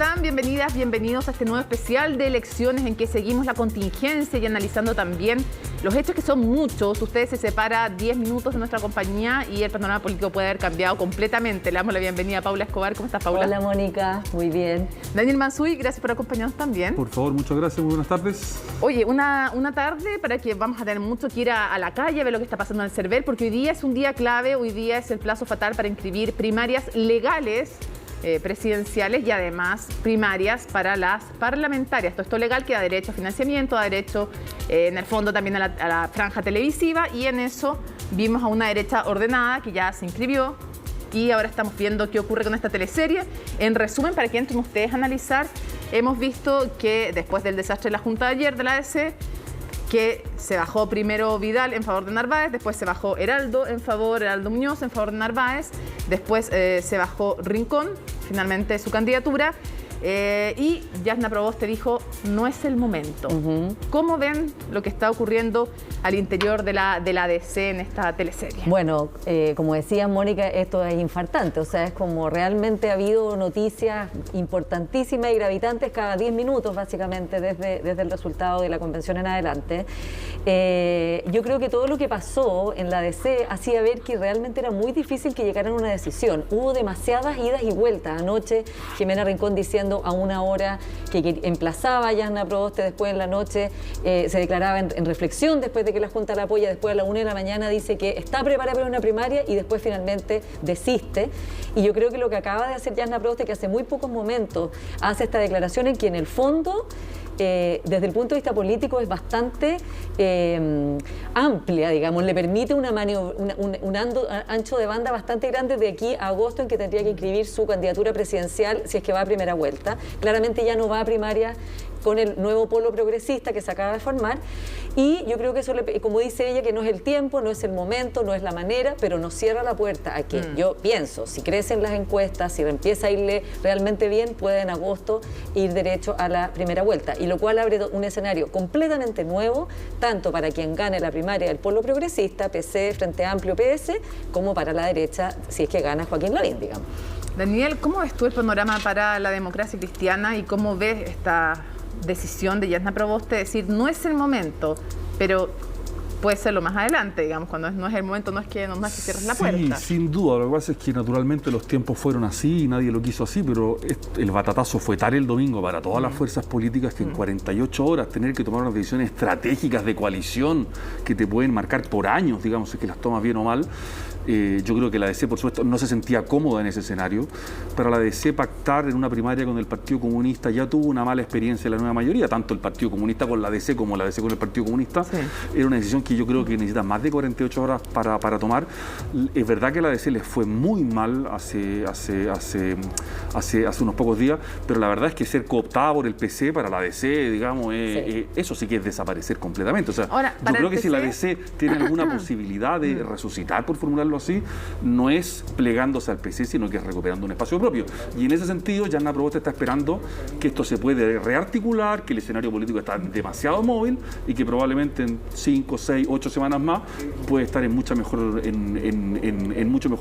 están? Bienvenidas, bienvenidos a este nuevo especial de elecciones en que seguimos la contingencia y analizando también los hechos que son muchos. Usted se separa 10 minutos de nuestra compañía y el panorama político puede haber cambiado completamente. Le damos la bienvenida a Paula Escobar. ¿Cómo estás, Paula? Hola, Mónica. Muy bien. Daniel Mansuy, gracias por acompañarnos también. Por favor, muchas gracias. Muy buenas tardes. Oye, una tarde para que vamos a tener mucho que ir a la calle a ver lo que está pasando en el CERVEL, porque hoy día es un día clave. Hoy día es el plazo fatal para inscribir primarias legales presidenciales y además primarias para las parlamentarias. Todo esto legal que da derecho a financiamiento, da derecho en el fondo también a la franja televisiva, y en eso vimos a una derecha ordenada que ya se inscribió y ahora estamos viendo qué ocurre con esta teleserie. En resumen, para que entren ustedes a analizar, hemos visto que después del desastre de la Junta de ayer de la ADC, que se bajó primero Vidal en favor de Narváez, después se bajó Heraldo Muñoz en favor de Narváez, después se bajó Rincón, finalmente su candidatura, y Jasna Proboste dijo, no es el momento. ¿Cómo ven lo que está ocurriendo al interior de la ADC en esta teleserie? Bueno, como decía Mónica, esto es infartante, o sea, es como realmente ha habido noticias importantísimas y gravitantes cada 10 minutos, básicamente, desde el resultado de la convención en adelante. Yo creo que todo lo que pasó en la ADC hacía ver que realmente era muy difícil que llegaran a una decisión. Hubo demasiadas idas y vueltas. Anoche, Jimena Rincón diciendo a una hora que emplazaba a Jasna Proboste, después en la noche se declaraba en reflexión después de que la Junta la apoya, después a la 1 de la mañana dice que está preparada para una primaria y después finalmente desiste. Y yo creo que lo que acaba de hacer Jasna Proboste, que hace muy pocos momentos hace esta declaración en que en el fondo desde el punto de vista político es bastante amplia, digamos, le permite un ancho de banda bastante grande de aquí a agosto, en que tendría que inscribir su candidatura presidencial si es que va a primera vuelta. Claramente ya no va a primaria con el nuevo polo progresista que se acaba de formar, y yo creo que eso, como dice ella, que no es el tiempo, no es el momento, no es la manera, pero nos cierra la puerta a que yo pienso, si crecen las encuestas, si empieza a irle realmente bien, puede en agosto ir derecho a la primera vuelta, y lo cual abre un escenario completamente nuevo, tanto para quien gane la primaria del polo progresista, PC, Frente Amplio, PS, como para la derecha, si es que gana Joaquín Lavín, digamos. Daniel, ¿cómo ves tú el panorama para la democracia cristiana y cómo ves esta decisión de Jasna Proboste de decir no es el momento, pero puede serlo más adelante, digamos, cuando no es el momento, no es que cierres la puerta? Sí, sin duda. Lo que pasa es que naturalmente los tiempos fueron así y nadie lo quiso así, pero el batatazo fue tal el domingo para todas las fuerzas políticas que en 48 horas tener que tomar unas decisiones estratégicas de coalición que te pueden marcar por años, digamos, si es que las tomas bien o mal. Yo creo que la ADC, por supuesto, no se sentía cómoda en ese escenario. Para la ADC pactar en una primaria con el Partido Comunista ya tuvo una mala experiencia en la nueva mayoría, tanto el Partido Comunista con la ADC como la ADC con el Partido Comunista. Sí. Era una decisión que yo creo que necesita más de 48 horas para tomar. Es verdad que la ADC les fue muy mal hace unos pocos días, pero la verdad es que ser cooptada por el PC para la ADC, digamos, eso sí que es desaparecer completamente. O sea, ahora, yo creo que si la ADC tiene alguna posibilidad de resucitar, por formularlo así, no es plegándose al PC, sino que es recuperando un espacio propio. Y en ese sentido, Jasna Proboste está esperando que esto se puede rearticular, que el escenario político está demasiado móvil y que probablemente en 5, 6, 8 semanas más puede estar en mucho mejor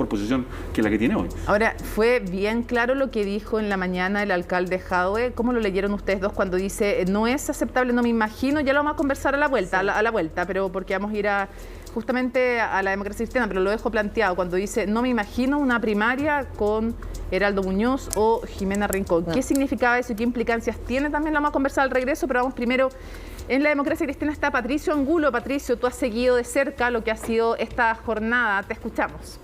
posición que la que tiene hoy. Ahora, fue bien claro lo que dijo en la mañana el alcalde Jadwe. ¿Cómo lo leyeron ustedes dos cuando dice no es aceptable, no me imagino? Ya lo vamos a conversar a la vuelta, a la vuelta, pero porque vamos a ir justamente a la democracia cristiana, pero lo dejo planteado cuando dice no me imagino una primaria con Heraldo Muñoz o Jimena Rincón. ¿Qué significaba eso y qué implicancias tiene? También lo vamos a conversar al regreso, pero vamos primero. En la democracia cristiana está Patricio Angulo. Patricio, tú has seguido de cerca lo que ha sido esta jornada. Te escuchamos.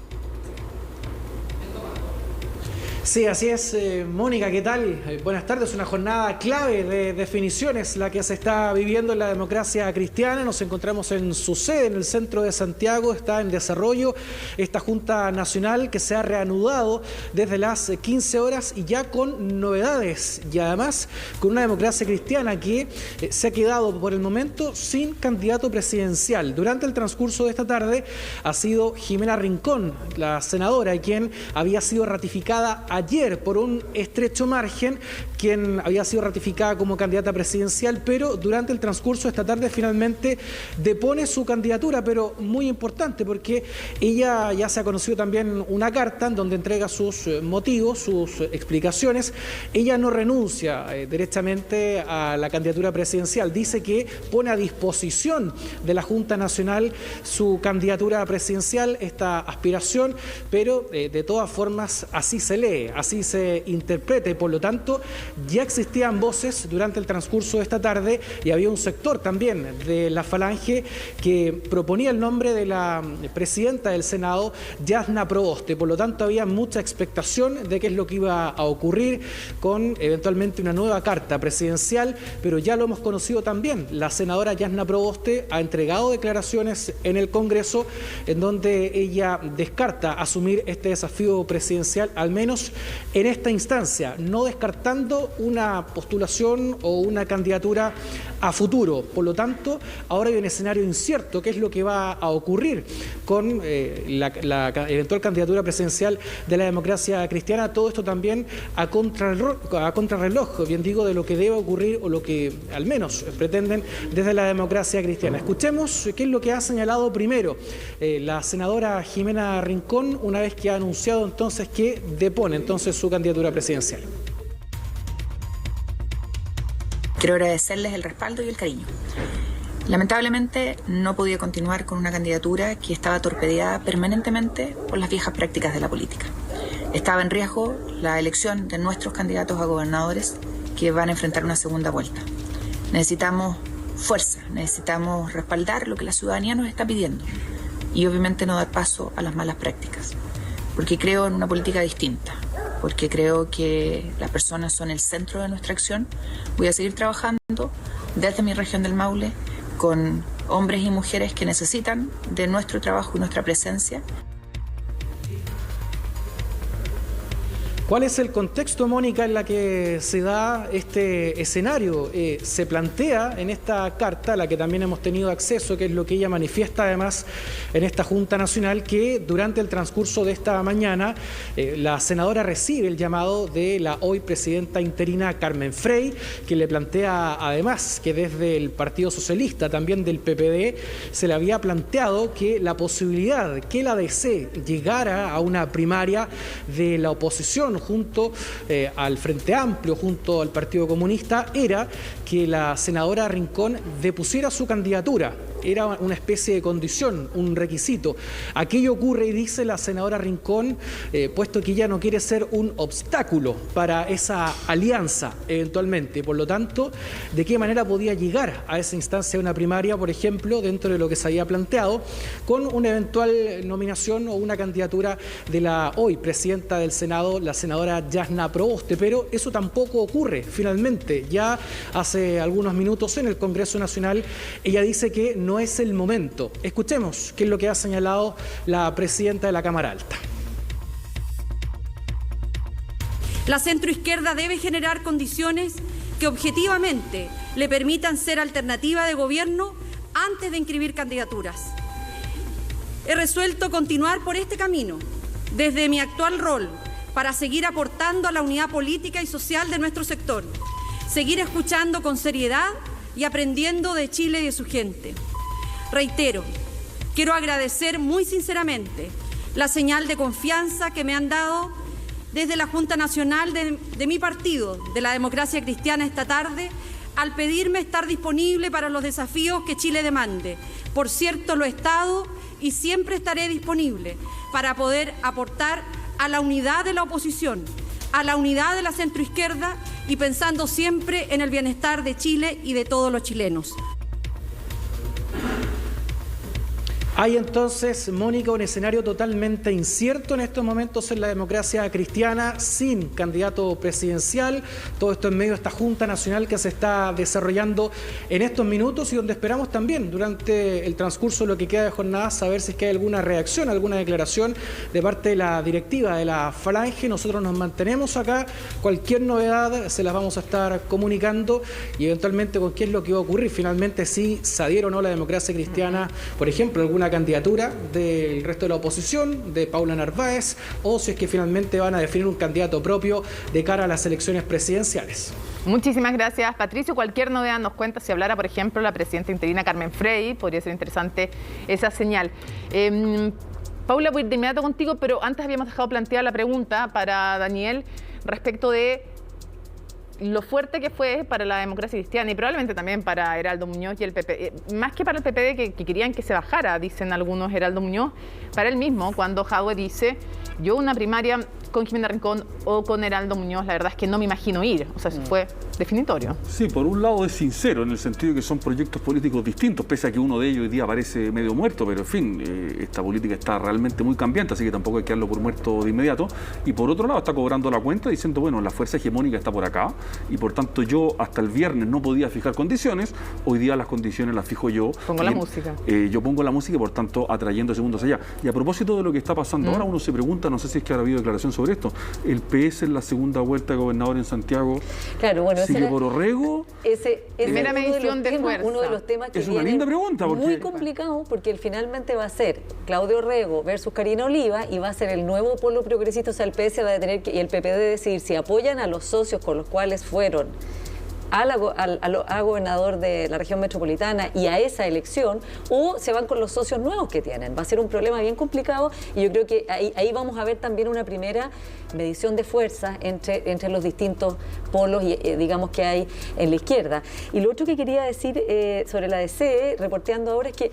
Sí, así es, Mónica, ¿qué tal? Buenas tardes, una jornada clave de definiciones la que se está viviendo en la democracia cristiana. Nos encontramos en su sede, en el centro de Santiago, está en desarrollo esta Junta Nacional que se ha reanudado desde las 15 horas y ya con novedades y además con una democracia cristiana que se ha quedado por el momento sin candidato presidencial. Durante el transcurso de esta tarde ha sido Jimena Rincón, la senadora, quien había sido ratificada ayer por un estrecho margen, quien había sido ratificada como candidata presidencial, pero durante el transcurso de esta tarde finalmente depone su candidatura, pero muy importante porque ella ya se ha conocido también una carta en donde entrega sus motivos, sus explicaciones. Ella no renuncia derechamente a la candidatura presidencial, dice que pone a disposición de la Junta Nacional su candidatura presidencial, esta aspiración, pero de todas formas así se lee, así se interpreta, y por lo tanto ya existían voces durante el transcurso de esta tarde y había un sector también de la Falange que proponía el nombre de la presidenta del Senado, Jasna Proboste. Por lo tanto había mucha expectación de qué es lo que iba a ocurrir con eventualmente una nueva carta presidencial, pero ya lo hemos conocido también. La senadora Jasna Proboste ha entregado declaraciones en el Congreso en donde ella descarta asumir este desafío presidencial, al menos en esta instancia, no descartando una postulación o una candidatura a futuro. Por lo tanto, ahora hay un escenario incierto, qué es lo que va a ocurrir con la eventual candidatura presidencial de la Democracia Cristiana. Todo esto también a contrarreloj, bien digo, de lo que debe ocurrir o lo que al menos pretenden desde la Democracia Cristiana. Escuchemos qué es lo que ha señalado primero la senadora Jimena Rincón, una vez que ha anunciado entonces que depone entonces su candidatura presidencial. Quiero agradecerles el respaldo y el cariño. Lamentablemente no podía continuar con una candidatura que estaba torpedeada permanentemente por las viejas prácticas de la política. Estaba en riesgo la elección de nuestros candidatos a gobernadores que van a enfrentar una segunda vuelta. Necesitamos fuerza, necesitamos respaldar lo que la ciudadanía nos está pidiendo y obviamente no dar paso a las malas prácticas, porque creo en una política distinta, porque creo que las personas son el centro de nuestra acción. Voy a seguir trabajando desde mi región del Maule con hombres y mujeres que necesitan de nuestro trabajo y nuestra presencia. ¿Cuál es el contexto, Mónica, en la que se da este escenario? Se plantea en esta carta, a la que también hemos tenido acceso, que es lo que ella manifiesta además en esta Junta Nacional, que durante el transcurso de esta mañana la senadora recibe el llamado de la hoy presidenta interina Carmen Frey, que le plantea además que desde el Partido Socialista, también del PPD, se le había planteado que la posibilidad que la DC llegara a una primaria de la oposición junto al Frente Amplio, junto al Partido Comunista, era que la senadora Rincón depusiera su candidatura. Era una especie de condición, un requisito. Aquello ocurre, y dice la senadora Rincón, puesto que ella no quiere ser un obstáculo para esa alianza eventualmente. Por lo tanto, ¿de qué manera podía llegar a esa instancia de una primaria, por ejemplo, dentro de lo que se había planteado, con una eventual nominación o una candidatura de la hoy presidenta del Senado, la senadora Jasna Proboste? Pero eso tampoco ocurre finalmente. Ya hace algunos minutos en el Congreso Nacional ella dice que no es el momento. Escuchemos qué es lo que ha señalado la presidenta de la Cámara Alta. La centroizquierda debe generar condiciones que objetivamente le permitan ser alternativa de gobierno antes de inscribir candidaturas. He resuelto continuar por este camino desde mi actual rol para seguir aportando a la unidad política y social de nuestro sector, seguir escuchando con seriedad y aprendiendo de Chile y de su gente. Reitero, quiero agradecer muy sinceramente la señal de confianza que me han dado desde la Junta Nacional de mi partido, de la Democracia Cristiana, esta tarde, al pedirme estar disponible para los desafíos que Chile demande. Por cierto, lo he estado y siempre estaré disponible para poder aportar a la unidad de la oposición, a la unidad de la centroizquierda y pensando siempre en el bienestar de Chile y de todos los chilenos. Hay entonces, Mónica, un escenario totalmente incierto en estos momentos en la Democracia Cristiana, sin candidato presidencial. Todo esto en medio de esta Junta Nacional que se está desarrollando en estos minutos y donde esperamos también durante el transcurso de lo que queda de jornada saber si es que hay alguna reacción, alguna declaración de parte de la directiva de la Falange. Nosotros nos mantenemos acá. Cualquier novedad se las vamos a estar comunicando y eventualmente con qué es lo que va a ocurrir. Finalmente, si se adhiere o no la Democracia Cristiana, por ejemplo, alguna una candidatura del resto de la oposición, de Paula Narváez, o si es que finalmente van a definir un candidato propio de cara a las elecciones presidenciales. Muchísimas gracias, Patricio. Cualquier novedad nos cuenta. Si hablara, por ejemplo, la presidenta interina Carmen Frey, podría ser interesante esa señal. Paula, voy de inmediato contigo, pero antes habíamos dejado planteada la pregunta para Daniel respecto de lo fuerte que fue para la democracia cristiana y probablemente también para Heraldo Muñoz y el PP. Más que para el PP que querían que se bajara, dicen algunos, Heraldo Muñoz, para él mismo, cuando Jadwe dice, yo una primaria con Jimena Rincón o con Heraldo Muñoz, la verdad es que no me imagino ir. O sea, eso fue definitorio. Sí, por un lado es sincero, en el sentido de que son proyectos políticos distintos, pese a que uno de ellos hoy día parece medio muerto, pero en fin, esta política está realmente muy cambiante, así que tampoco hay que darlo por muerto de inmediato. Y por otro lado está cobrando la cuenta diciendo, bueno, la fuerza hegemónica está por acá, y por tanto yo hasta el viernes no podía fijar condiciones, hoy día las condiciones las fijo yo. Pongo la música. Yo pongo la música y por tanto atrayendo segundos allá. Y a propósito de lo que está pasando ahora, uno se pregunta, no sé si es que habrá habido declaración sobre esto, el PS en la segunda vuelta de gobernador en Santiago, claro, bueno, sigue por Orrego. Primera medición de fuerza. Uno de los temas que es una linda pregunta, porque muy complicado, porque finalmente va a ser Claudio Orrego versus Karina Oliva y va a ser el nuevo polo progresista. O sea, el PS va a tener que, y el PP debe decidir si apoyan a los socios con los cuales fueron a gobernador de la región metropolitana y a esa elección, o se van con los socios nuevos que tienen. Va a ser un problema bien complicado y yo creo que ahí vamos a ver también una primera medición de fuerza entre los distintos polos digamos que hay en la izquierda. Y lo otro que quería decir sobre la DC, reporteando ahora, es que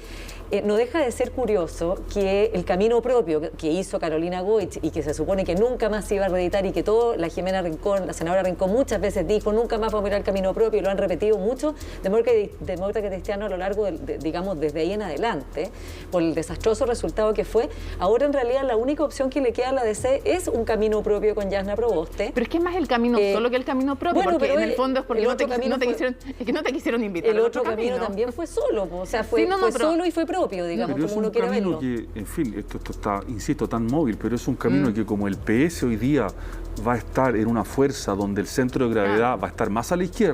no deja de ser curioso que el camino propio que hizo Carolina Goich y que se supone que nunca más se iba a reeditar y que la Jimena Rincón, la senadora Rincón, muchas veces dijo nunca más vamos a ir al camino propio, y lo han repetido muchos demócratas cristianos a lo largo, digamos, desde ahí en adelante, por el desastroso resultado que fue. Ahora en realidad la única opción que le queda a la DC es un camino propio con Yasna Proboste. Pero es que es más el camino solo que el camino propio, bueno, porque en el fondo es porque no te quisieron invitar. El otro camino también fue solo, o sea, fue solo y fue propio, digamos, como uno quiere verlo. Que, en fin, esto está, insisto, tan móvil, pero es un camino que como el PS hoy día va a estar en una fuerza donde el centro de gravedad va a estar más a la izquierda,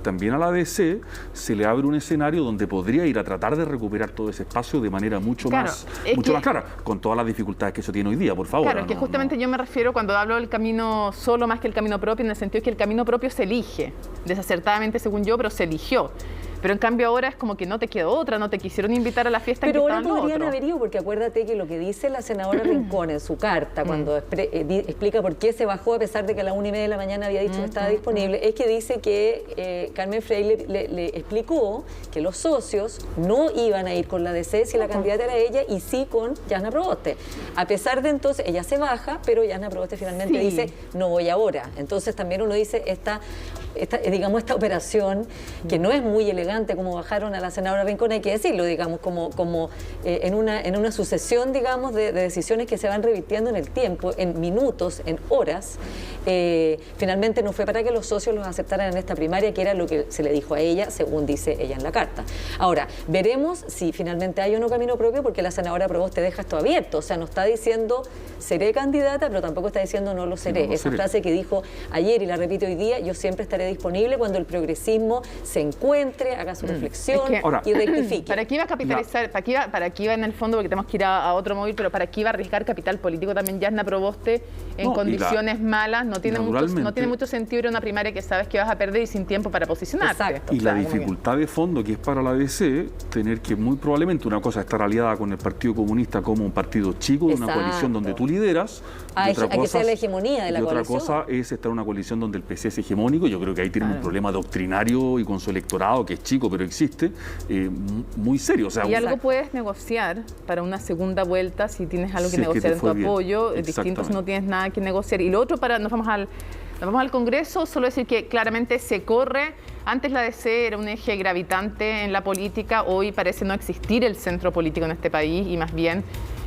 también a la DC se le abre un escenario donde podría ir a tratar de recuperar todo ese espacio de manera mucho más clara, con todas las dificultades que eso tiene hoy día, por favor. Claro, es que justamente yo me refiero cuando hablo del camino solo más que el camino propio, en el sentido de que el camino propio se elige, desacertadamente según yo, pero se eligió. Pero en cambio ahora es como que no te quedó otra, no te quisieron invitar a la fiesta. Pero ahora podrían haber ido, porque acuérdate que lo que dice la senadora Rincón en su carta, cuando explica por qué se bajó a pesar de que a las 1:30 de la mañana había dicho que estaba disponible, es que dice que Carmen Frey le explicó que los socios no iban a ir con la DC si la candidata era ella y sí con Yasna Proboste. A pesar de entonces, ella se baja, pero Yasna Proboste finalmente dice, no voy ahora. Entonces también uno dice, esta operación, que no es muy elegante como bajaron a la senadora Rincón, hay que decirlo, digamos, como en una sucesión, digamos, de decisiones que se van revirtiendo en el tiempo, en minutos, en horas. Finalmente no fue para que los socios los aceptaran en esta primaria, que era lo que se le dijo a ella, según dice ella en la carta. Ahora, veremos si finalmente hay o no camino propio, porque la senadora Proboste deja esto abierto, o sea, no está diciendo seré candidata, pero tampoco está diciendo no lo seré. Esa frase que dijo ayer y la repite hoy día, yo siempre estaré disponible cuando el progresismo se encuentre, haga su reflexión y rectifique. ¿Para qué iba a capitalizar? ¿Para qué iba en el fondo? Porque tenemos que ir a otro móvil, pero ¿para qué iba a arriesgar capital político también Yasna Proboste en condiciones malas? No tiene mucho sentido ir a una primaria que sabes que vas a perder y sin tiempo para posicionarte. Exacto. Y la dificultad de fondo que es para la DC tener que muy probablemente una cosa es estar aliada con el Partido Comunista como un partido chico de una coalición donde tú lideras. Hay que ser la hegemonía de la coalición. Y otra cosa es estar en una coalición donde el PC es hegemónico. Yo creo que ahí tiene un problema doctrinario y con su electorado, que es chico pero existe, muy serio. O sea, y algo puedes negociar para una segunda vuelta si tienes algo que negociar en tu apoyo, distinto si no tienes nada que negociar. Y lo otro, nos vamos al Congreso, solo decir que claramente se corre. Antes la DC era un eje gravitante en la política, hoy parece no existir el centro político en este país y más bien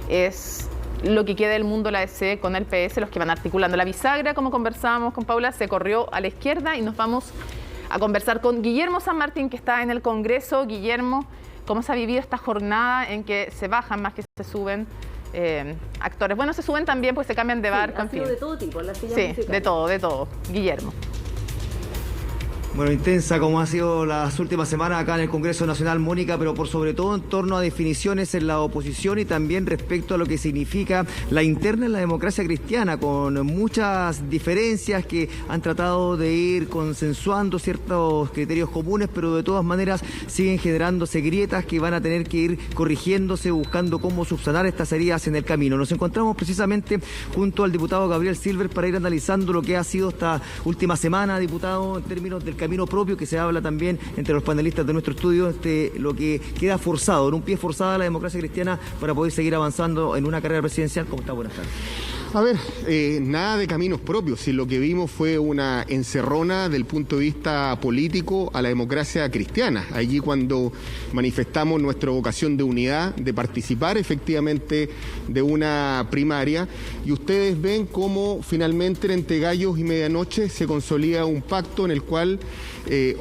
es lo que queda del mundo la DC con el PS, los que van articulando. La bisagra, como conversábamos con Paula, se corrió a la izquierda y nos vamos a conversar con Guillermo San Martín, que está en el Congreso. Guillermo, ¿cómo se ha vivido esta jornada en que se bajan más que se suben actores? Bueno, se suben también pues se cambian de barco. Ha sido de todo tipo, las sillas musicales. De todo. Guillermo. Bueno, intensa como ha sido las últimas semanas acá en el Congreso Nacional, Mónica, pero por sobre todo en torno a definiciones en la oposición y también respecto a lo que significa la interna en la democracia cristiana, con muchas diferencias que han tratado de ir consensuando ciertos criterios comunes, pero de todas maneras siguen generándose grietas que van a tener que ir corrigiéndose, buscando cómo subsanar estas heridas en el camino. Nos encontramos precisamente junto al diputado Gabriel Silver para ir analizando lo que ha sido esta última semana, diputado, en términos del camino propio que se habla también entre los panelistas de nuestro estudio, lo que queda forzado, en un pie forzado a la democracia cristiana para poder seguir avanzando en una carrera presidencial. ¿Cómo está? Buenas tardes. A ver, nada de caminos propios, si lo que vimos fue una encerrona del punto de vista político a la democracia cristiana. Allí cuando manifestamos nuestra vocación de unidad, de participar efectivamente de una primaria, y ustedes ven cómo finalmente entre gallos y medianoche se consolida un pacto en el cual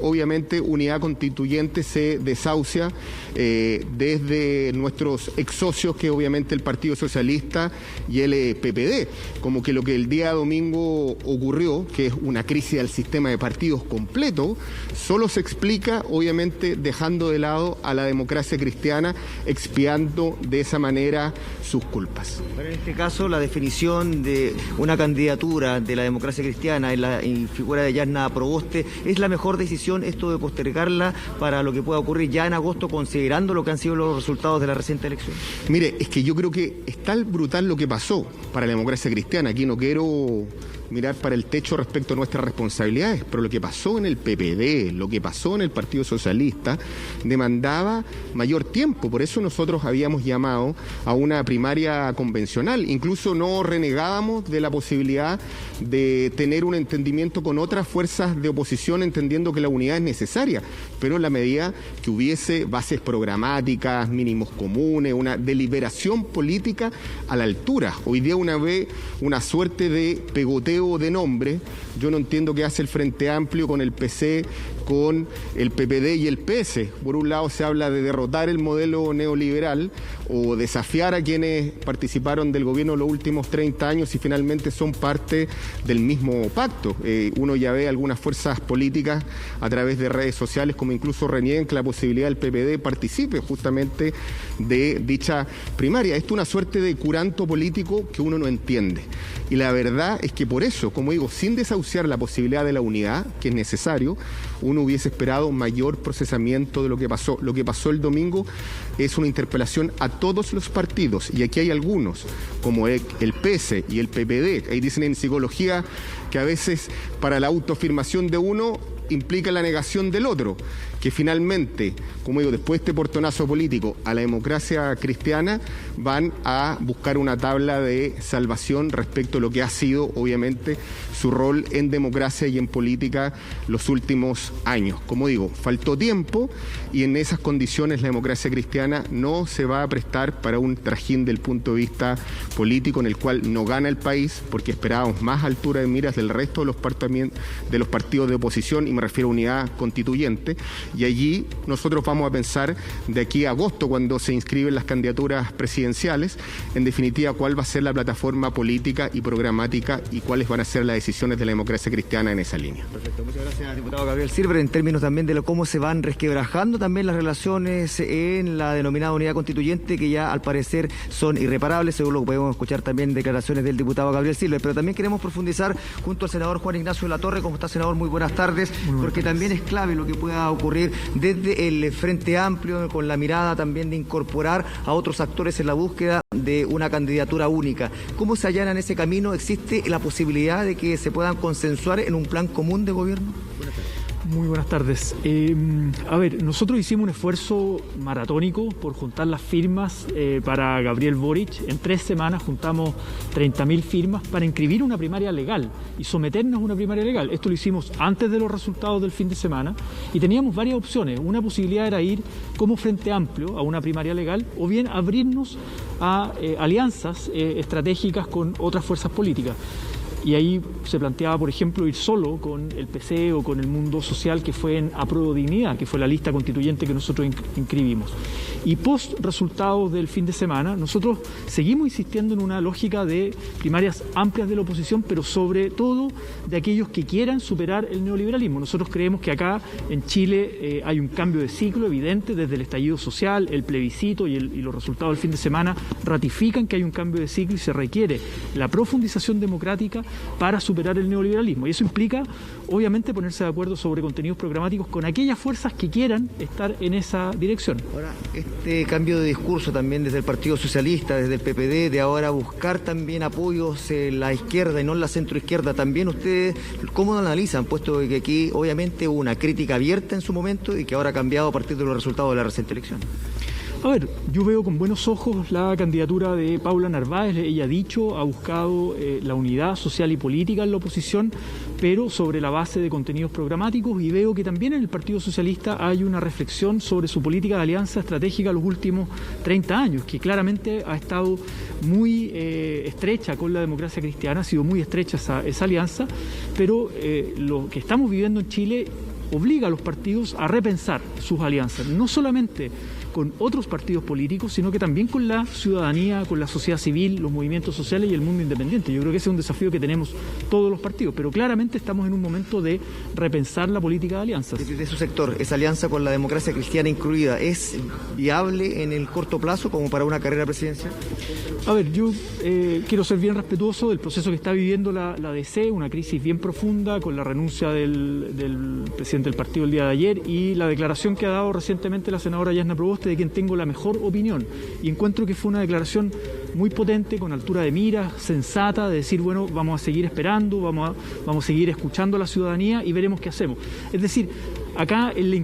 obviamente Unidad Constituyente se desahucia desde nuestros ex socios, que obviamente el Partido Socialista y el PPD. Como que lo que el día domingo ocurrió, que es una crisis del sistema de partidos completo, solo se explica obviamente dejando de lado a la democracia cristiana, expiando de esa manera sus culpas. Pero en este caso la definición de una candidatura de la democracia cristiana en figura de Yarna Proboste, ¿es la mejor decisión esto de postergarla para lo que pueda ocurrir ya en agosto, considerando lo que han sido los resultados de la reciente elección? Mire, es que yo creo que es tan brutal lo que pasó para la democracia cristiana. Aquí no quiero mirar para el techo respecto a nuestras responsabilidades, pero lo que pasó en el PPD, lo que pasó en el Partido Socialista, demandaba mayor tiempo. Por eso nosotros habíamos llamado a una primaria convencional. Incluso no renegábamos de la posibilidad de tener un entendimiento con otras fuerzas de oposición, entendiendo que la unidad es necesaria, pero en la medida que hubiese bases programáticas, mínimos comunes, una deliberación política a la altura. Hoy día una suerte de pegoteo de nombre. Yo no entiendo qué hace el Frente Amplio con el PC, con el PPD y el PS. Por un lado se habla de derrotar el modelo neoliberal o desafiar a quienes participaron del gobierno los últimos 30 años y finalmente son parte del mismo pacto. Uno ya ve algunas fuerzas políticas a través de redes sociales como incluso reniegan que la posibilidad del PPD participe justamente de dicha primaria. Esto es una suerte de curanto político que uno no entiende. Y la verdad es que por eso, como digo, sin desahuciar la posibilidad de la unidad, que es necesario, uno hubiese esperado mayor procesamiento de lo que pasó. Lo que pasó el domingo es una interpelación a todos los partidos, y aquí hay algunos, como el PS y el PPD. Ahí dicen en psicología que a veces para la autoafirmación de uno implica la negación del otro, que finalmente, como digo, después de este portonazo político a la democracia cristiana, van a buscar una tabla de salvación respecto a lo que ha sido, obviamente, su rol en democracia y en política los últimos años. Como digo, faltó tiempo y en esas condiciones la democracia cristiana no se va a prestar para un trajín del punto de vista político en el cual no gana el país, porque esperábamos más altura de miras del resto de los partidos de oposición, y me refiero a Unidad Constituyente. Y allí nosotros vamos a pensar de aquí a agosto, cuando se inscriben las candidaturas presidenciales, en definitiva cuál va a ser la plataforma política y programática y cuáles van a ser las decisiones de la democracia cristiana en esa línea. Perfecto, muchas gracias, diputado Gabriel Silver. En términos también de cómo se van resquebrajando también las relaciones en la denominada Unidad Constituyente, que ya al parecer son irreparables, según lo que podemos escuchar también en declaraciones del diputado Gabriel Silver. Pero también queremos profundizar junto al senador Juan Ignacio Latorre. ¿Cómo está, senador? Muy buenas tardes. Porque también es clave lo que pueda ocurrir desde el Frente Amplio, con la mirada también de incorporar a otros actores en la búsqueda de una candidatura única. ¿Cómo se allana en ese camino? ¿Existe la posibilidad de que se puedan consensuar en un plan común de gobierno? Muy buenas tardes. A ver, nosotros hicimos un esfuerzo maratónico por juntar las firmas para Gabriel Boric. En 3 semanas juntamos 30.000 firmas para inscribir una primaria legal y someternos a una primaria legal. Esto lo hicimos antes de los resultados del fin de semana y teníamos varias opciones. Una posibilidad era ir como Frente Amplio a una primaria legal, o bien abrirnos a alianzas estratégicas con otras fuerzas políticas. y ahí se planteaba, por ejemplo, ir solo con el PC o con el Mundo Social, que fue en Apruebo Dignidad, que fue la lista constituyente que nosotros inscribimos. Y post resultados del fin de semana, nosotros seguimos insistiendo en una lógica de primarias amplias de la oposición, pero sobre todo de aquellos que quieran superar el neoliberalismo. Nosotros creemos que acá en Chile hay un cambio de ciclo evidente desde el estallido social, el plebiscito y los resultados del fin de semana ratifican que hay un cambio de ciclo y se requiere la profundización democrática para superar el neoliberalismo. Y eso implica, obviamente, ponerse de acuerdo sobre contenidos programáticos con aquellas fuerzas que quieran estar en esa dirección. Ahora, este cambio de discurso también desde el Partido Socialista, desde el PPD, de ahora buscar también apoyos en la izquierda y no en la centroizquierda, también ustedes, ¿cómo lo analizan? Puesto que aquí obviamente hubo una crítica abierta en su momento y que ahora ha cambiado a partir de los resultados de la reciente elección. A ver, yo veo con buenos ojos la candidatura de Paula Narváez. Ella ha buscado la unidad social y política en la oposición, pero sobre la base de contenidos programáticos, y veo que también en el Partido Socialista hay una reflexión sobre su política de alianza estratégica los últimos 30 años, que claramente ha estado muy estrecha con la democracia cristiana, ha sido muy estrecha esa alianza, pero lo que estamos viviendo en Chile obliga a los partidos a repensar sus alianzas, no solamente con otros partidos políticos, sino que también con la ciudadanía, con la sociedad civil, los movimientos sociales y el mundo independiente. Yo creo que ese es un desafío que tenemos todos los partidos, pero claramente estamos en un momento de repensar la política de alianzas. Desde su sector, esa alianza con la democracia cristiana incluida, ¿es viable en el corto plazo como para una carrera presidencial? A ver, yo quiero ser bien respetuoso del proceso que está viviendo la DC, una crisis bien profunda con la renuncia del presidente del partido el día de ayer y la declaración que ha dado recientemente la senadora Yasna Proboste, de quien tengo la mejor opinión, y encuentro que fue una declaración muy potente, con altura de miras, sensata, de decir, bueno, vamos a seguir esperando, vamos a seguir escuchando a la ciudadanía y veremos qué hacemos. Es decir, acá en la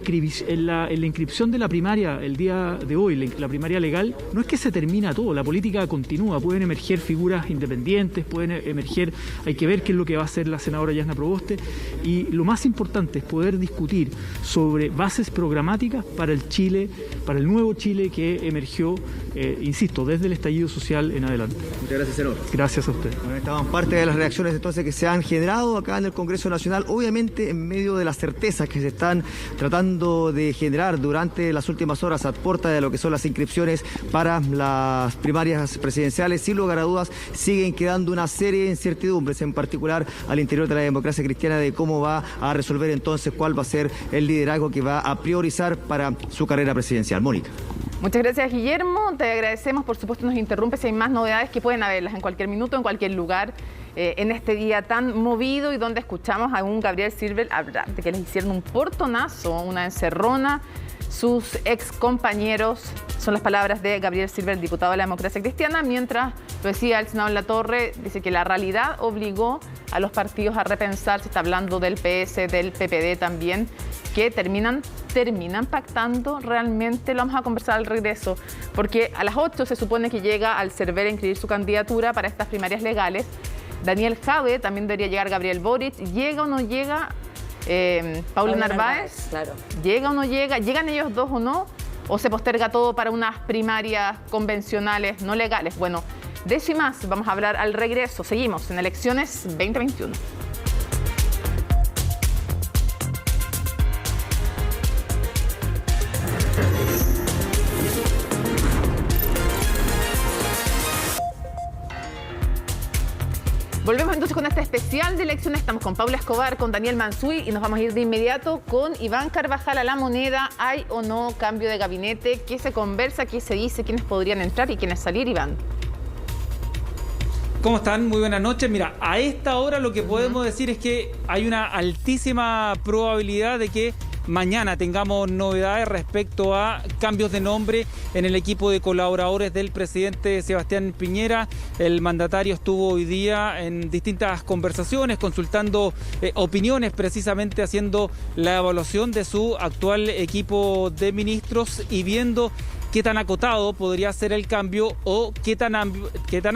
inscripción de la primaria el día de hoy, la primaria legal, no es que se termina todo, la política continúa, pueden emerger figuras independientes, hay que ver qué es lo que va a hacer la senadora Yasna Proboste, y lo más importante es poder discutir sobre bases programáticas para el nuevo Chile que emergió, insisto, desde el estallido social en adelante. Muchas gracias, senador. Gracias a usted. Bueno, estaban parte de las reacciones entonces que se han generado acá en el Congreso Nacional, obviamente en medio de las certezas que se están tratando de generar durante las últimas horas a puerta de lo que son las inscripciones para las primarias presidenciales. Sin lugar a dudas, siguen quedando una serie de incertidumbres, en particular al interior de la democracia cristiana, de cómo va a resolver entonces cuál va a ser el liderazgo que va a priorizar para su carrera presidencial. Mónica. Muchas gracias, Guillermo. Te agradecemos. Por supuesto, nos interrumpes si hay más novedades, que pueden haberlas en cualquier minuto, en cualquier lugar, en este día tan movido y donde escuchamos a un Gabriel Silver hablar de que les hicieron un portonazo, una encerrona, sus ex compañeros. Son las palabras de Gabriel Silver, el diputado de la democracia cristiana, mientras lo decía el senador Latorre, dice que la realidad obligó a los partidos a repensar. Se está hablando del PS, del PPD también, que terminan pactando realmente. Lo vamos a conversar al regreso, porque a las 8 se supone que llega al CERVEL a inscribir su candidatura para estas primarias legales. Daniel Jadwe, también debería llegar Gabriel Boric. ¿Llega o no llega Paula Narváez? Claro. ¿Llega o no llega? ¿Llegan ellos dos o no? ¿O se posterga todo para unas primarias convencionales no legales? Bueno, de eso y más vamos a hablar al regreso. Seguimos en Elecciones 2021. Volvemos entonces con este especial de elecciones. Estamos con Paula Escobar, con Daniel Mansuy, y nos vamos a ir de inmediato con Iván Carvajal a La Moneda. ¿Hay o no cambio de gabinete? ¿Qué se conversa? ¿Qué se dice? ¿Quiénes podrían entrar y quiénes salir, Iván? ¿Cómo están? Muy buenas noches. Mira, a esta hora lo que podemos decir es que hay una altísima probabilidad de que mañana tengamos novedades respecto a cambios de nombre en el equipo de colaboradores del presidente Sebastián Piñera. El mandatario estuvo hoy día en distintas conversaciones, consultando opiniones, precisamente haciendo la evaluación de su actual equipo de ministros y viendo qué tan acotado podría ser el cambio o qué tan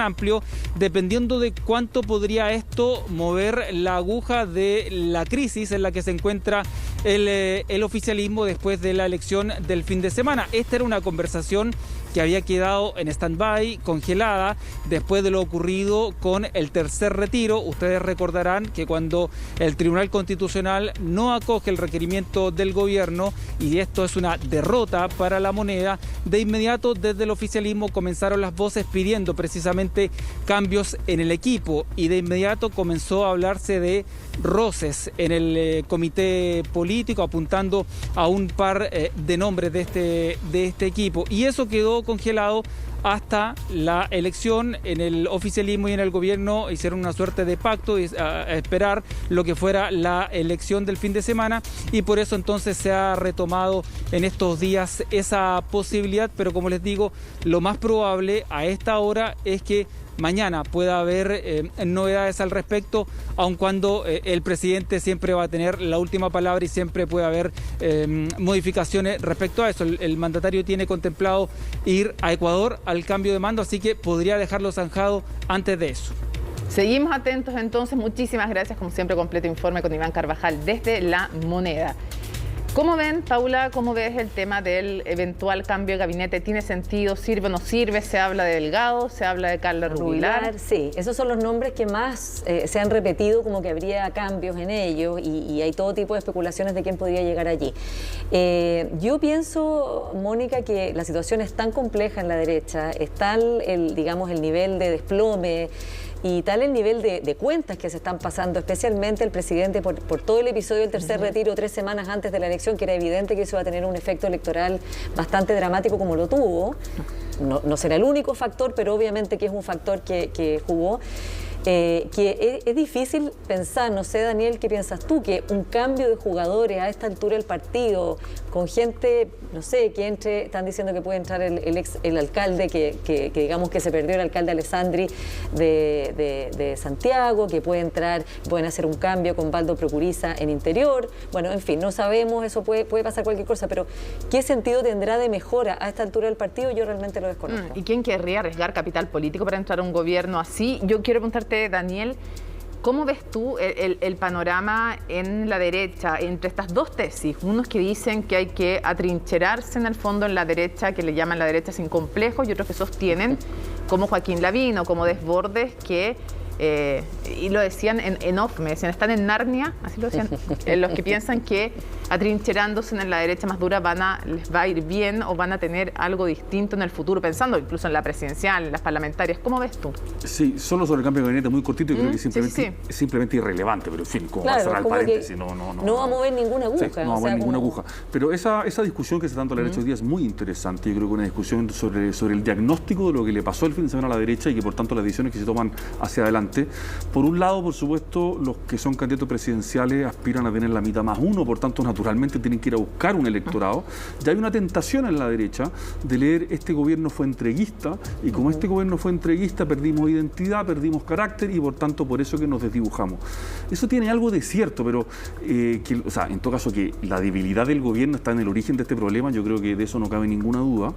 amplio, dependiendo de cuánto podría esto mover la aguja de la crisis en la que se encuentra el oficialismo después de la elección del fin de semana. Esta era una conversación que había quedado en stand-by, congelada, después de lo ocurrido con el tercer retiro. Ustedes recordarán que cuando el Tribunal Constitucional no acoge el requerimiento del gobierno, y esto es una derrota para la moneda, de inmediato desde el oficialismo comenzaron las voces pidiendo precisamente cambios en el equipo, y de inmediato comenzó a hablarse de roces en el comité político, apuntando a un par de nombres de este equipo, y eso quedó congelado hasta la elección. En el oficialismo y en el gobierno hicieron una suerte de pacto a esperar lo que fuera la elección del fin de semana, y por eso entonces se ha retomado en estos días esa posibilidad, pero como les digo, lo más probable a esta hora es que mañana pueda haber novedades al respecto, aun cuando el presidente siempre va a tener la última palabra y siempre puede haber modificaciones respecto a eso. El mandatario tiene contemplado ir a Ecuador al cambio de mando, así que podría dejarlo zanjado antes de eso. Seguimos atentos entonces. Muchísimas gracias, como siempre, completo informe con Iván Carvajal desde La Moneda. ¿Cómo ven, Paula, cómo ves el tema del eventual cambio de gabinete? ¿Tiene sentido? ¿Sirve o no sirve? ¿Se habla de Delgado? ¿Se habla de Carla Rubilar? Sí, esos son los nombres que más se han repetido, como que habría cambios en ellos, y hay todo tipo de especulaciones de quién podría llegar allí. Yo pienso, Mónica, que la situación es tan compleja en la derecha, es tal el nivel de desplome y tal el nivel de cuentas que se están pasando, especialmente el presidente por todo el episodio del tercer retiro 3 semanas antes de la elección, que era evidente que eso iba a tener un efecto electoral bastante dramático como lo tuvo. No será el único factor, pero obviamente que es un factor que jugó. Que es difícil pensar, no sé, Daniel, ¿qué piensas tú? Que un cambio de jugadores a esta altura del partido, con gente, no sé, que entre, están diciendo que puede entrar el alcalde, que digamos que se perdió el alcalde Alessandri de Santiago, que pueden hacer un cambio con Baldo Procuriza en Interior. Bueno, en fin, no sabemos, eso puede pasar cualquier cosa, pero ¿qué sentido tendrá de mejora a esta altura del partido? Yo realmente lo desconozco. ¿Y quién querría arriesgar capital político para entrar a un gobierno así? Yo quiero preguntarte, Daniel, ¿cómo ves tú el panorama en la derecha entre estas dos tesis? Unos que dicen que hay que atrincherarse en el fondo en la derecha, que le llaman la derecha sin complejos, y otros que sostienen, como Joaquín Lavín o como Desbordes, que y lo decían en off, me decían, están en Narnia, así lo decían, los que piensan que atrincherándose en la derecha más dura les va a ir bien o van a tener algo distinto en el futuro, pensando incluso en la presidencial, en las parlamentarias. ¿Cómo ves tú? Sí, solo sobre el cambio de gabinete muy cortito, y creo que es simplemente irrelevante, pero en fin, como va a cerrar el paréntesis, no va a mover ninguna aguja. Sí, no va a mover ninguna aguja. Pero esa discusión que se está dando a la derecha hoy día es muy interesante. Yo creo que una discusión sobre el diagnóstico de lo que le pasó el fin de semana a la derecha y que por tanto las decisiones que se toman hacia adelante. Por un lado, por supuesto, los que son candidatos presidenciales aspiran a tener la mitad más uno, por tanto, naturalmente tienen que ir a buscar un electorado. Ya hay una tentación en la derecha de leer este gobierno fue entreguista, y como este gobierno fue entreguista, perdimos identidad, perdimos carácter, y por tanto, por eso que nos desdibujamos. Eso tiene algo de cierto, pero en todo caso, que la debilidad del gobierno está en el origen de este problema, yo creo que de eso no cabe ninguna duda.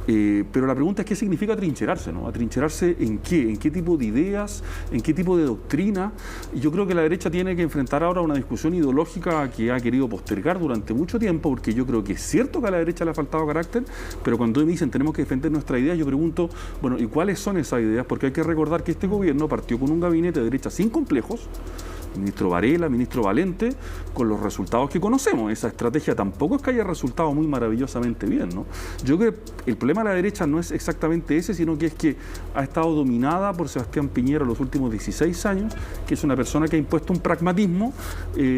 Pero la pregunta es qué significa atrincherarse, ¿no? ¿Atrincherarse en qué? ¿En qué tipo de ideas? ¿En qué tipo de doctrina? Y yo creo que la derecha tiene que enfrentar ahora una discusión ideológica que ha querido postergar durante mucho tiempo, porque yo creo que es cierto que a la derecha le ha faltado carácter, pero cuando me dicen tenemos que defender nuestra idea, yo pregunto, bueno, ¿y cuáles son esas ideas? Porque hay que recordar que este gobierno partió con un gabinete de derecha sin complejos, ministro Varela, ministro Valente, con los resultados que conocemos. Esa estrategia tampoco es que haya resultado muy maravillosamente bien, ¿no? Yo creo que el problema de la derecha no es exactamente ese, sino que es que ha estado dominada por Sebastián Piñera los últimos 16 años, que es una persona que ha impuesto un pragmatismo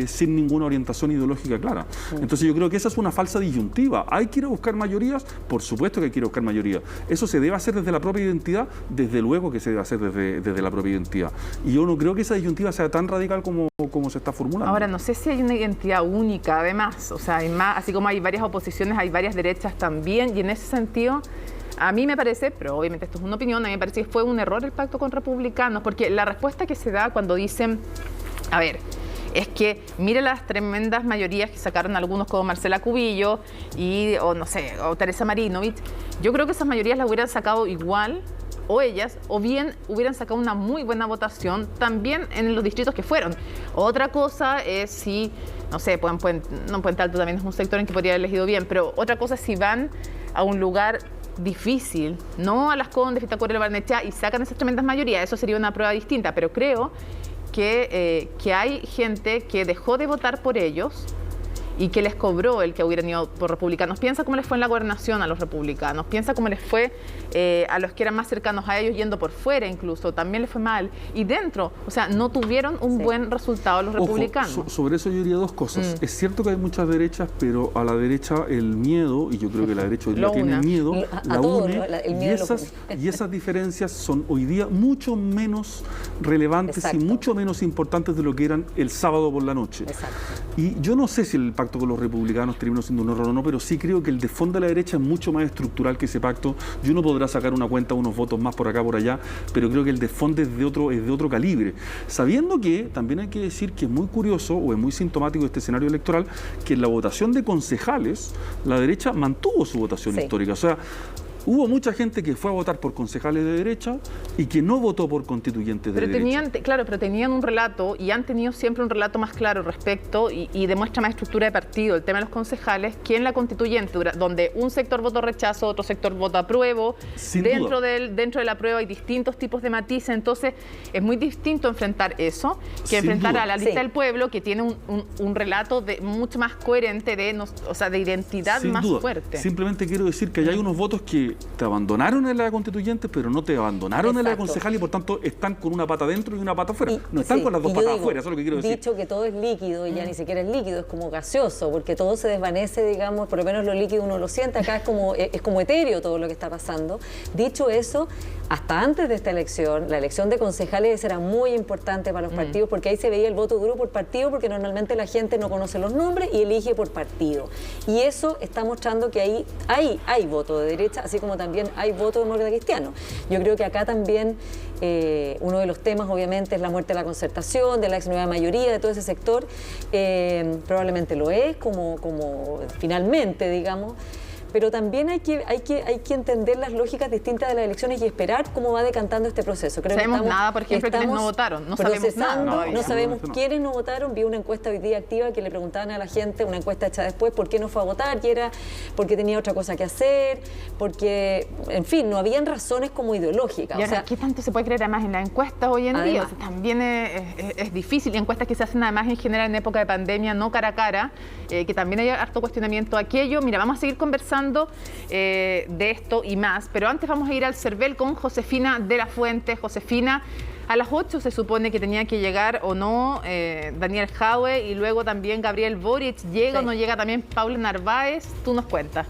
sin ninguna orientación ideológica clara. Entonces yo creo que esa es una falsa disyuntiva. ¿Hay que ir a buscar mayorías? Por supuesto que hay que ir a buscar mayorías. ¿Eso se debe hacer desde la propia identidad? Desde luego que se debe hacer desde la propia identidad. Y yo no creo que esa disyuntiva sea tan radical como se está formulando. Ahora, no sé si hay una identidad única, además, o sea, hay más, así como hay varias oposiciones, hay varias derechas también, y en ese sentido, a mí me parece, pero obviamente esto es una opinión, a mí me parece que fue un error el pacto con republicanos, porque la respuesta que se da cuando dicen, a ver, es que mire las tremendas mayorías que sacaron algunos como Marcela Cubillo o Teresa Marinovich, yo creo que esas mayorías las hubieran sacado igual, o ellas, o bien hubieran sacado una muy buena votación también en los distritos que fueron. Otra cosa es si, no sé, Puente Alto también es un sector en que podría haber elegido bien, pero otra cosa es si van a un lugar difícil, no a Las Condes, Vitacura y Barnechea, y sacan esas tremendas mayorías, eso sería una prueba distinta, pero creo que hay gente que dejó de votar por ellos y que les cobró el que hubieran ido por republicanos. Piensa cómo les fue en la gobernación a los republicanos, piensa cómo les fue a los que eran más cercanos a ellos yendo por fuera incluso, también les fue mal. Y dentro, o sea, no tuvieron un buen resultado los republicanos. Ojo, sobre eso yo diría dos cosas. Es cierto que hay muchas derechas, pero a la derecha el miedo, y yo creo que la derecha hoy día tiene miedo, la une, y esas diferencias son hoy día mucho menos relevantes y mucho menos importantes de lo que eran el sábado por la noche. Y yo no sé si el pacto con los republicanos terminó siendo un error o no, pero sí creo que el desfondo de la derecha es mucho más estructural que ese pacto. Y uno podrá sacar una cuenta, unos votos más por acá, por allá, pero creo que el desfondo es de otro calibre. Sabiendo que también hay que decir que es muy curioso o es muy sintomático de este escenario electoral que en la votación de concejales la derecha mantuvo su votación histórica. O sea, hubo mucha gente que fue a votar por concejales de derecha y que no votó por constituyentes de derecha. Pero tenían un relato y han tenido siempre un relato más claro respecto y demuestra más estructura de partido. El tema de los concejales, que en la constituyente, donde un sector votó rechazo, otro sector votó apruebo, dentro de la apruebo hay distintos tipos de matices, entonces es muy distinto enfrentar eso que enfrentar a la lista del pueblo, que tiene un relato mucho más coherente de identidad más fuerte. Simplemente quiero decir que hay unos votos que te abandonaron en la constituyente, pero no te abandonaron en la concejal y por tanto están con una pata dentro y una pata afuera. No están con las dos patas afuera, eso es lo que quiero decir. Dicho que todo es líquido y ya ni siquiera es líquido, es como gaseoso, porque todo se desvanece, digamos, por lo menos lo líquido uno lo siente, acá es como etéreo todo lo que está pasando. Dicho eso, hasta antes de esta elección, la elección de concejales era muy importante para los partidos porque ahí se veía el voto duro por partido, porque normalmente la gente no conoce los nombres y elige por partido. Y eso está mostrando que ahí hay voto de derecha, así como también hay voto demócrata cristiano. Yo creo que acá también uno de los temas obviamente es la muerte de la concertación, de la ex nueva mayoría, de todo ese sector. Probablemente lo es, como finalmente, digamos. Pero también hay que entender las lógicas distintas de las elecciones y esperar cómo va decantando este proceso. Creo sabemos nada, por ejemplo, quiénes no votaron. No sabemos nada. No sabemos quiénes no votaron. Vi una encuesta hoy día activa que le preguntaban a la gente, una encuesta hecha después, por qué no fue a votar, y era porque tenía otra cosa que hacer, porque, en fin, no habían razones como ideológicas. Y ahora, ¿qué tanto se puede creer además en las encuestas hoy en día? O sea, también es difícil. Y encuestas que se hacen además en general en época de pandemia, no cara a cara, que también hay harto cuestionamiento a aquello. Mira, vamos a seguir conversando de esto y más, pero antes vamos a ir al CERVEL con Josefina de la Fuente. Josefina, a las 8 se supone que tenía que llegar o no Daniel Jadwe y luego también Gabriel Boric. ¿Llega o no llega también Paula Narváez? Tú nos cuentas.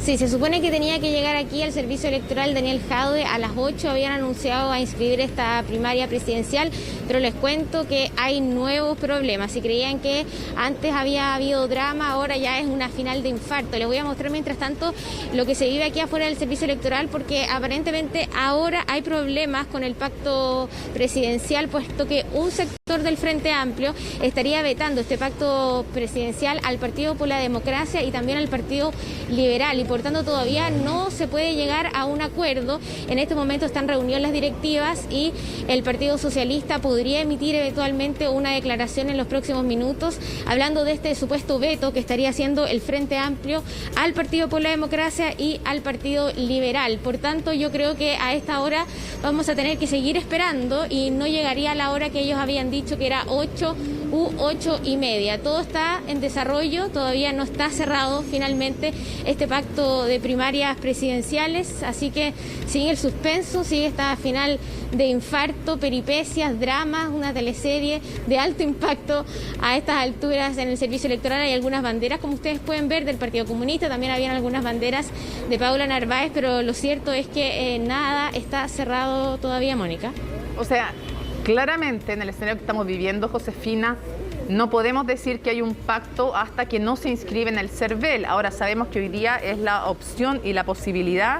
Sí, se supone que tenía que llegar aquí al servicio electoral Daniel Jadwe a las 8. Habían anunciado a inscribir esta primaria presidencial, pero les cuento que hay nuevos problemas. Si creían que antes había habido drama, ahora ya es una final de infarto. Les voy a mostrar mientras tanto lo que se vive aquí afuera del servicio electoral, porque aparentemente ahora hay problemas con el pacto presidencial, puesto que un sector del Frente Amplio estaría vetando este pacto presidencial al Partido por la Democracia y también al Partido Liberal, y por tanto todavía no se puede llegar a un acuerdo. En este momento están reunidas las directivas y el Partido Socialista podría emitir eventualmente una declaración en los próximos minutos hablando de este supuesto veto que estaría haciendo el Frente Amplio al Partido por la Democracia y al Partido Liberal. Por tanto, yo creo que a esta hora vamos a tener que seguir esperando y no llegaría a la hora que ellos habían dicho, que era 8 u 8:30. Todo está en desarrollo, todavía no está cerrado finalmente este pacto de primarias presidenciales, así que sigue el suspenso, sigue esta final de infarto, peripecias, dramas, una teleserie de alto impacto a estas alturas en el servicio electoral. Hay algunas banderas, como ustedes pueden ver, del Partido Comunista, también habían algunas banderas de Paula Narváez, pero lo cierto es que nada está cerrado todavía, Mónica. O sea, claramente en el escenario que estamos viviendo, Josefina, no podemos decir que hay un pacto hasta que no se inscribe en el CERVEL. Ahora sabemos que hoy día es la opción y la posibilidad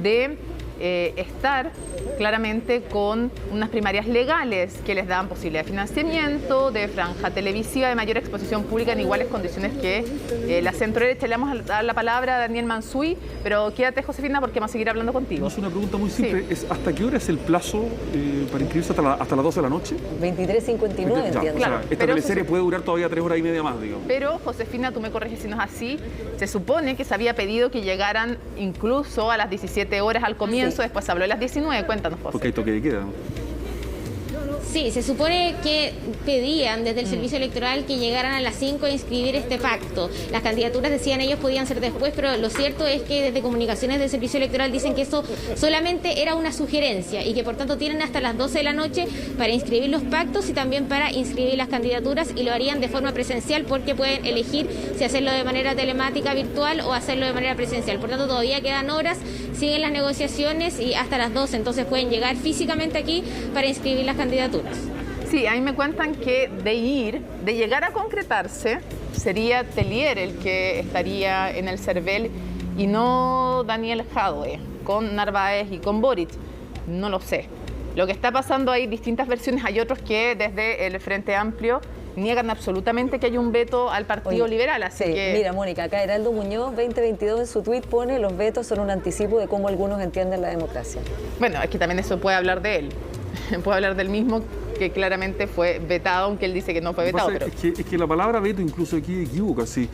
de estar claramente con unas primarias legales que les dan posibilidad de financiamiento, de franja televisiva, de mayor exposición pública en iguales condiciones que la centro-derecha. Le vamos a dar la palabra a Daniel Mansuy, pero quédate, Josefina, porque vamos a seguir hablando contigo. No, es una pregunta muy simple. Sí. ¿Hasta qué hora es el plazo para inscribirse? ¿Hasta las 12 de la noche? 23:59, entiendo. Claro, o sea, esta teleserie puede durar todavía 3 horas y media más, digamos. Pero, Josefina, tú me corriges si no es así, se supone que se había pedido que llegaran incluso a las 17 horas al comienzo, después se habló de las 19, cuéntanos, José. Porque hay toque de queda, ¿no? Sí, se supone que pedían desde el servicio electoral que llegaran a las 5 a inscribir este pacto. Las candidaturas, decían ellos, podían ser después, pero lo cierto es que desde comunicaciones del servicio electoral dicen que eso solamente era una sugerencia y que por tanto tienen hasta las 12 de la noche para inscribir los pactos y también para inscribir las candidaturas, y lo harían de forma presencial porque pueden elegir si hacerlo de manera telemática, virtual, o hacerlo de manera presencial. Por tanto, todavía quedan horas, siguen las negociaciones y hasta las 12, entonces pueden llegar físicamente aquí para inscribir las candidaturas. Sí, a mí me cuentan que de llegar a concretarse, sería Tellier el que estaría en el CERVEL y no Daniel Jadwe, con Narváez y con Boric. No lo sé. Lo que está pasando, hay distintas versiones. Hay otros que desde el Frente Amplio niegan absolutamente que haya un veto al Partido Liberal, así que... Mira, Mónica, acá Heraldo Muñoz 2022 en su tuit pone: los vetos son un anticipo de cómo algunos entienden la democracia. Bueno, es que también eso puede hablar de él. Puede hablar del mismo, que claramente fue vetado, aunque él dice que no fue vetado. Pero... Es que la palabra veto incluso aquí equivoca, sí.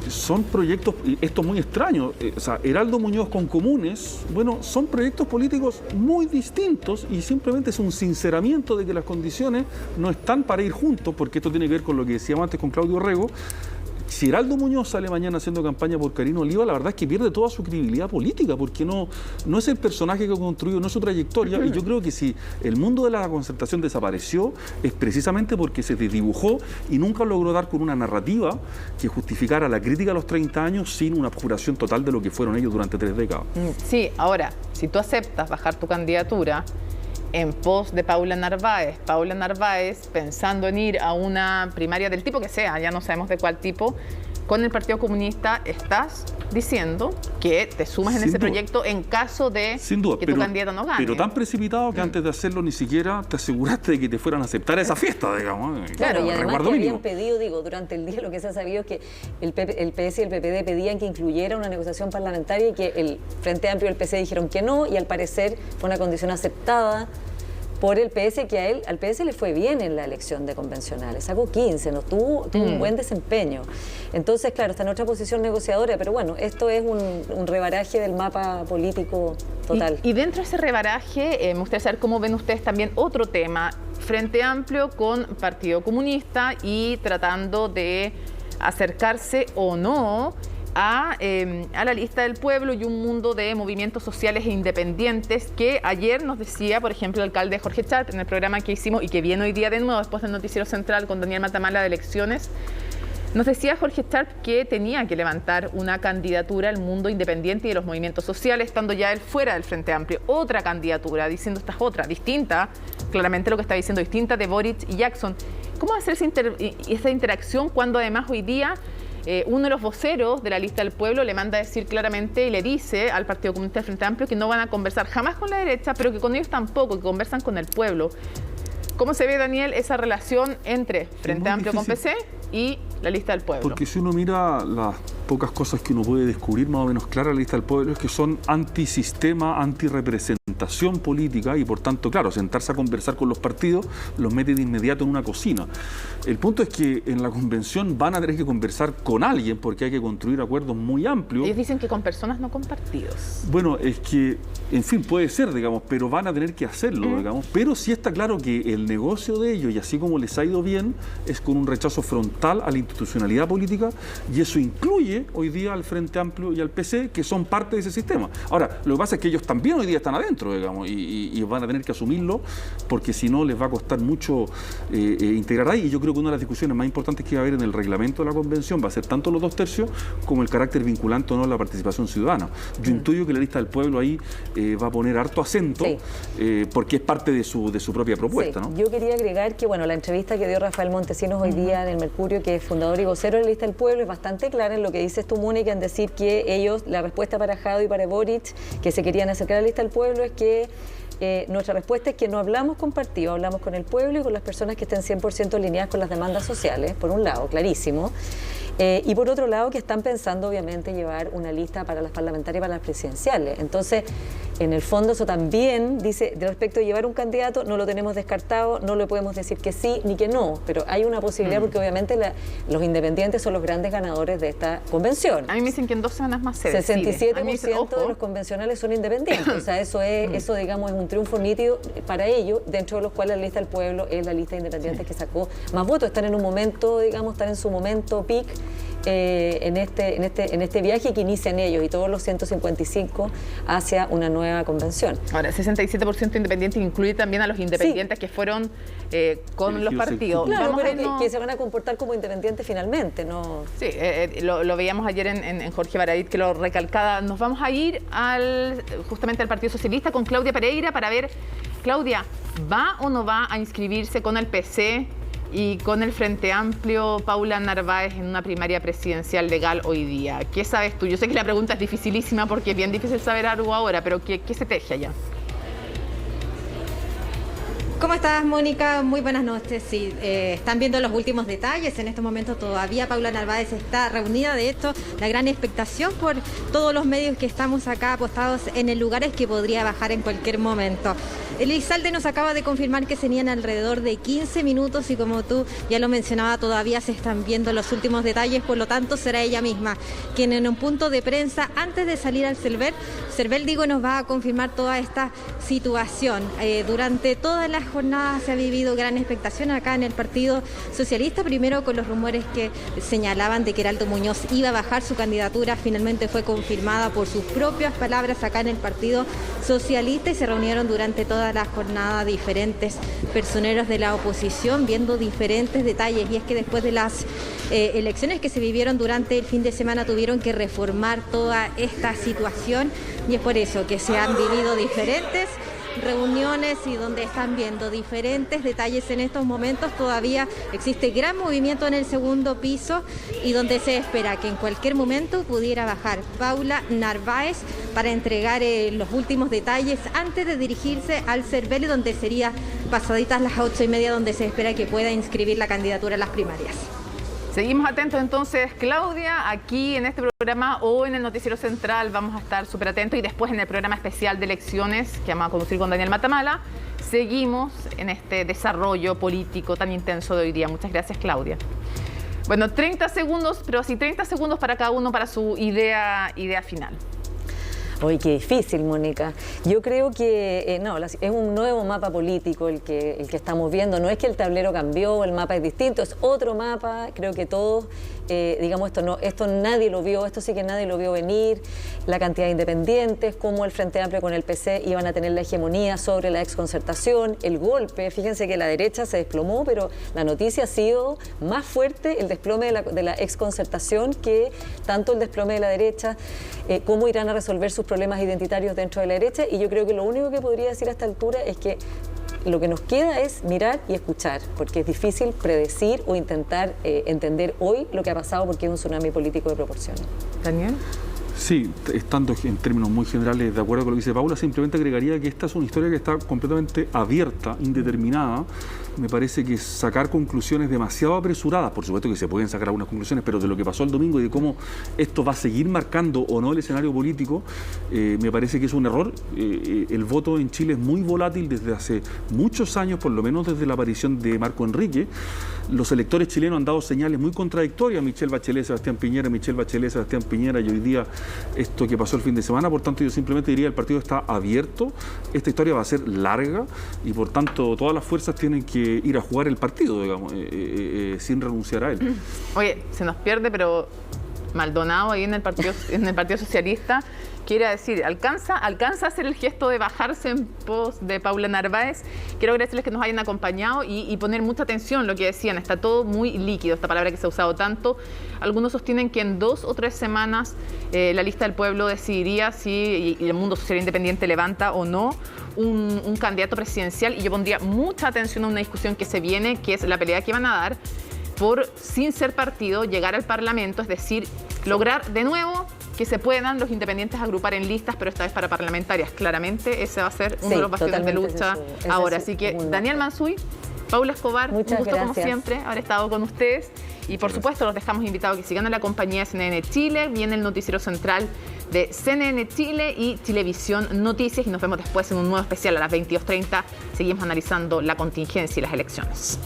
Son proyectos, esto es muy extraño, o sea, Heraldo Muñoz con Comunes, bueno, son proyectos políticos muy distintos y simplemente es un sinceramiento de que las condiciones no están para ir juntos, porque esto tiene que ver con lo que decíamos antes con Claudio Rego. Si Heraldo Muñoz sale mañana haciendo campaña por Karina Oliva, la verdad es que pierde toda su credibilidad política, porque no es el personaje que ha construido, no es su trayectoria. Y yo creo que si el mundo de la concertación desapareció, es precisamente porque se desdibujó y nunca logró dar con una narrativa que justificara la crítica a los 30 años sin una abjuración total de lo que fueron ellos durante 3 décadas. Sí, ahora, si tú aceptas bajar tu candidatura en pos de Paula Narváez, pensando en ir a una primaria del tipo que sea, ya no sabemos de cuál tipo, con el Partido Comunista, estás diciendo que te sumas en ese proyecto en caso de que tu candidato no gane. Pero tan precipitado que antes de hacerlo ni siquiera te aseguraste de que te fueran a aceptar esa fiesta, digamos. Claro, y además que habían pedido, durante el día lo que se ha sabido es que el PS y el PPD pedían que incluyera una negociación parlamentaria y que el Frente Amplio y el PC dijeron que no, y al parecer fue una condición aceptada por el PS, que al PS le fue bien en la elección de convencionales, sacó 15, no tuvo un buen desempeño. Entonces, claro, está en otra posición negociadora, pero bueno, esto es un rebaraje del mapa político total. Y dentro de ese rebaraje, me gustaría saber cómo ven ustedes también otro tema, Frente Amplio con Partido Comunista y tratando de acercarse o no a la lista del pueblo y un mundo de movimientos sociales e independientes que ayer nos decía, por ejemplo, el alcalde Jorge Sharp en el programa que hicimos y que viene hoy día de nuevo después del noticiero central con Daniel Matamala de elecciones. Nos decía Jorge Sharp que tenía que levantar una candidatura al mundo independiente y de los movimientos sociales, estando ya él fuera del Frente Amplio. Otra candidatura, diciendo esta es otra, distinta, claramente lo que está diciendo, distinta de Boric y Jackson. ¿Cómo va a ser esa interacción cuando además hoy día uno de los voceros de la lista del pueblo le manda a decir claramente y le dice al Partido Comunista del Frente Amplio que no van a conversar jamás con la derecha, pero que con ellos tampoco, que conversan con el pueblo? ¿Cómo se ve, Daniel, esa relación entre Frente Amplio con PC y la lista del pueblo? Porque si uno mira las pocas cosas que uno puede descubrir más o menos clara la lista del pueblo es que son antisistema, antirrepresentación política y por tanto, claro, sentarse a conversar con los partidos los mete de inmediato en una cocina. El punto es que en la convención van a tener que conversar con alguien porque hay que construir acuerdos muy amplios. Ellos dicen que con personas, no con partidos. Bueno, es que, en fin, puede ser, digamos, pero van a tener que hacerlo, digamos. Pero sí está claro que el negocio de ellos, y así como les ha ido bien, es con un rechazo frontal a la institucionalidad política, y eso incluye hoy día al Frente Amplio y al PC, que son parte de ese sistema. Ahora, lo que pasa es que ellos también hoy día están adentro, digamos, y van a tener que asumirlo, porque si no les va a costar mucho integrar ahí. Y yo creo que una de las discusiones más importantes que va a haber en el reglamento de la convención va a ser tanto los 2/3 como el carácter vinculante o no de la participación ciudadana. Yo intuyo que la lista del pueblo ahí va a poner harto acento, porque es parte de su propia propuesta, ¿no? Yo quería agregar que, bueno, la entrevista que dio Rafael Montesinos hoy día en el Mercurio, que es fundador y vocero de la lista del pueblo, es bastante clara en lo que dices tú, Mónica, en decir que ellos, la respuesta para Jadwe y para Boric, que se querían acercar a la lista del pueblo, es que nuestra respuesta es que no hablamos con partidos, hablamos con el pueblo y con las personas que estén 100% alineadas con las demandas sociales, por un lado, clarísimo. Y por otro lado, que están pensando obviamente llevar una lista para las parlamentarias y para las presidenciales. Entonces, en el fondo eso también dice, de respecto a llevar un candidato, no lo tenemos descartado, no le podemos decir que sí ni que no, pero hay una posibilidad porque obviamente los independientes son los grandes ganadores de esta convención. A mí me dicen que en 2 semanas más se decide. 67% de los convencionales son independientes, o sea, eso digamos es un triunfo nítido para ellos, dentro de los cuales la lista del pueblo es la lista de independientes que sacó más votos. Están en un momento, digamos, están en su momento peak en este viaje que inician ellos y todos los 155 hacia una nueva convención. Ahora, 67% independiente incluye también a los independientes que fueron con los partidos. Claro, pero que se van a comportar como independientes finalmente, ¿no? Sí, lo veíamos ayer en Jorge Baradit, que lo recalcaba. Nos vamos a ir justamente al Partido Socialista con Claudia Pereira para ver, Claudia, ¿va o no va a inscribirse con el PC y con el Frente Amplio Paula Narváez en una primaria presidencial legal hoy día? ¿Qué sabes tú? Yo sé que la pregunta es dificilísima porque es bien difícil saber algo ahora, pero ¿qué se teje allá? ¿Cómo estás, Mónica? Muy buenas noches. Sí, están viendo los últimos detalles. En estos momentos todavía Paula Narváez está reunida. De hecho, la gran expectación por todos los medios que estamos acá apostados en el lugar es que podría bajar en cualquier momento. Elizalde nos acaba de confirmar que serían alrededor de 15 minutos y como tú ya lo mencionaba, todavía se están viendo los últimos detalles, por lo tanto será ella misma quien en un punto de prensa antes de salir al CERVEL nos va a confirmar toda esta situación. Durante toda la jornada se ha vivido gran expectación acá en el Partido Socialista, primero con los rumores que señalaban de que Heraldo Muñoz iba a bajar su candidatura, finalmente fue confirmada por sus propias palabras acá en el Partido Socialista y se reunieron durante toda la jornada diferentes personeros de la oposición viendo diferentes detalles, y es que después de las elecciones que se vivieron durante el fin de semana tuvieron que reformar toda esta situación y es por eso que se han vivido diferentes reuniones y donde están viendo diferentes detalles en estos momentos. Todavía existe gran movimiento en el segundo piso y donde se espera que en cualquier momento pudiera bajar Paula Narváez para entregar los últimos detalles antes de dirigirse al CERVEL, donde sería pasaditas las 8:30, donde se espera que pueda inscribir la candidatura a las primarias. Seguimos atentos entonces, Claudia, aquí en este programa o en el Noticiero Central vamos a estar súper atentos y después en el programa especial de elecciones que vamos a conducir con Daniel Matamala. Seguimos en este desarrollo político tan intenso de hoy día. Muchas gracias, Claudia. Bueno, 30 segundos, pero sí 30 segundos para cada uno para su idea final. Uy, qué difícil, Mónica. Yo creo que es un nuevo mapa político el que estamos viendo. No es que el tablero cambió, el mapa es distinto, es otro mapa. Creo que todos, esto nadie lo vio, esto sí que nadie lo vio venir. La cantidad de independientes, cómo el Frente Amplio con el PC iban a tener la hegemonía sobre la exconcertación, el golpe. Fíjense que la derecha se desplomó, pero la noticia ha sido más fuerte el desplome de la exconcertación que tanto el desplome de la derecha. Cómo irán a resolver sus problemas identitarios dentro de la derecha, y yo creo que lo único que podría decir a esta altura es que lo que nos queda es mirar y escuchar, porque es difícil predecir o intentar entender hoy lo que ha pasado, porque es un tsunami político de proporciones. Daniel. Sí, estando en términos muy generales de acuerdo con lo que dice Paula, simplemente agregaría que esta es una historia que está completamente abierta, indeterminada. Me parece que sacar conclusiones demasiado apresuradas, por supuesto que se pueden sacar algunas conclusiones, pero de lo que pasó el domingo y de cómo esto va a seguir marcando o no el escenario político, me parece que es un error. El voto en Chile es muy volátil desde hace muchos años, por lo menos desde la aparición de Marco Enrique. Los electores chilenos han dado señales muy contradictorias, Michelle Bachelet, Sebastián Piñera, Michelle Bachelet, Sebastián Piñera, y hoy día esto que pasó el fin de semana. Por tanto, yo simplemente diría que el partido está abierto, esta historia va a ser larga y por tanto todas las fuerzas tienen que ir a jugar el partido, digamos, sin renunciar a él. Oye, se nos pierde, pero Maldonado ahí en el Partido Socialista quiere decir, alcanza a hacer el gesto de bajarse en pos de Paula Narváez. Quiero agradecerles que nos hayan acompañado y poner mucha atención lo que decían. Está todo muy líquido, esta palabra que se ha usado tanto. Algunos sostienen que en 2 o 3 semanas la lista del pueblo decidiría si y el Mundo Social Independiente levanta o no un candidato presidencial, y yo pondría mucha atención a una discusión que se viene, que es la pelea que van a dar por, sin ser partido, llegar al Parlamento, es decir, lograr de nuevo que se puedan los independientes agrupar en listas, pero esta vez para parlamentarias. Claramente ese va a ser uno de los bastiones de lucha ahora. Así que Daniel Mansuy, Paula Escobar, muchas un gusto gracias. como siempre haber estado con ustedes. Y por supuesto los dejamos invitados a que sigan a la compañía de CNN Chile. Viene el noticiero central de CNN Chile y Chilevisión Noticias. Y nos vemos después en un nuevo especial a las 22:30. Seguimos analizando la contingencia y las elecciones.